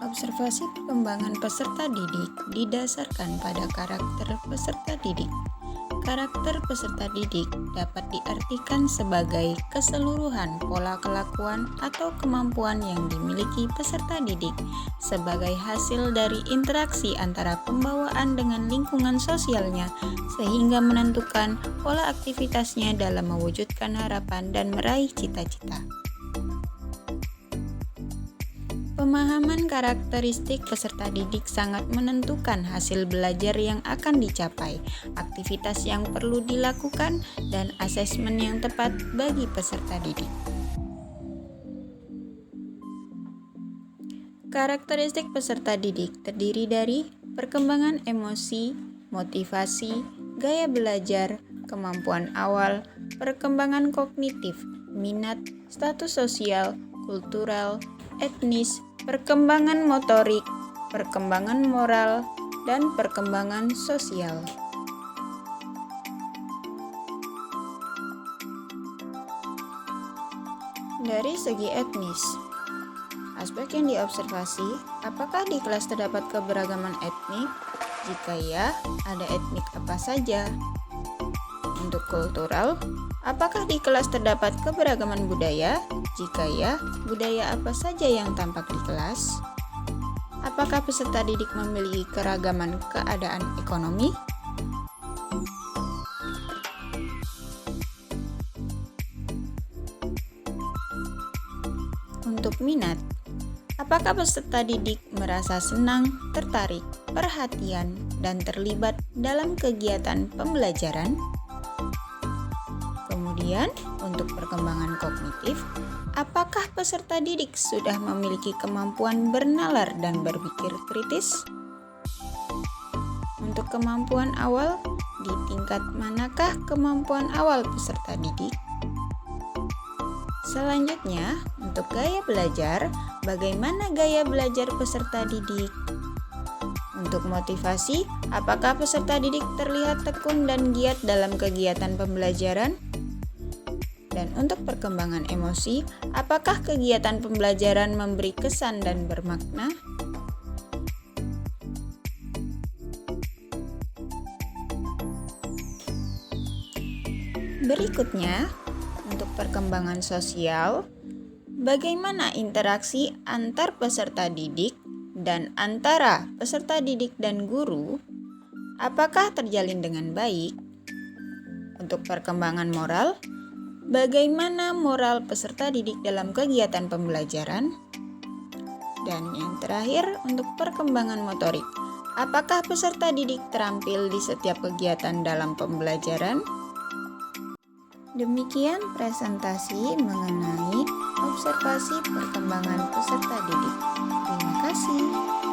Observasi perkembangan peserta didik didasarkan pada karakter peserta didik. Karakter peserta didik dapat diartikan sebagai keseluruhan pola kelakuan atau kemampuan yang dimiliki peserta didik sebagai hasil dari interaksi antara pembawaan dengan lingkungan sosialnya, sehingga menentukan pola aktivitasnya dalam mewujudkan harapan dan meraih cita-cita. Pemahaman karakteristik peserta didik sangat menentukan hasil belajar yang akan dicapai, aktivitas yang perlu dilakukan, dan asesmen yang tepat bagi peserta didik. Karakteristik peserta didik terdiri dari perkembangan emosi, motivasi, gaya belajar, kemampuan awal, perkembangan kognitif, minat, status sosial, kultural, etnis, perkembangan motorik, perkembangan moral, dan perkembangan sosial. Dari segi etnis, aspek yang diobservasi, apakah di kelas terdapat keberagaman etnik? Jika ya, ada etnik apa saja? Untuk kultural, apakah di kelas terdapat keberagaman budaya? Jika ya, budaya apa saja yang tampak di kelas? Apakah peserta didik memiliki keragaman keadaan ekonomi? Untuk minat, apakah peserta didik merasa senang, tertarik, perhatian, dan terlibat dalam kegiatan pembelajaran? Kemudian, untuk perkembangan kognitif, apakah peserta didik sudah memiliki kemampuan bernalar dan berpikir kritis? Untuk kemampuan awal, di tingkat manakah kemampuan awal peserta didik? Selanjutnya, untuk gaya belajar, bagaimana gaya belajar peserta didik? Untuk motivasi, apakah peserta didik terlihat tekun dan giat dalam kegiatan pembelajaran? Dan untuk perkembangan emosi, apakah kegiatan pembelajaran memberi kesan dan bermakna? Berikutnya, untuk perkembangan sosial, bagaimana interaksi antar peserta didik dan antara peserta didik dan guru? Apakah terjalin dengan baik? Untuk perkembangan moral, bagaimana moral peserta didik dalam kegiatan pembelajaran? Dan yang terakhir, untuk perkembangan motorik, apakah peserta didik terampil di setiap kegiatan dalam pembelajaran? Demikian presentasi mengenai observasi perkembangan peserta didik. Terima kasih.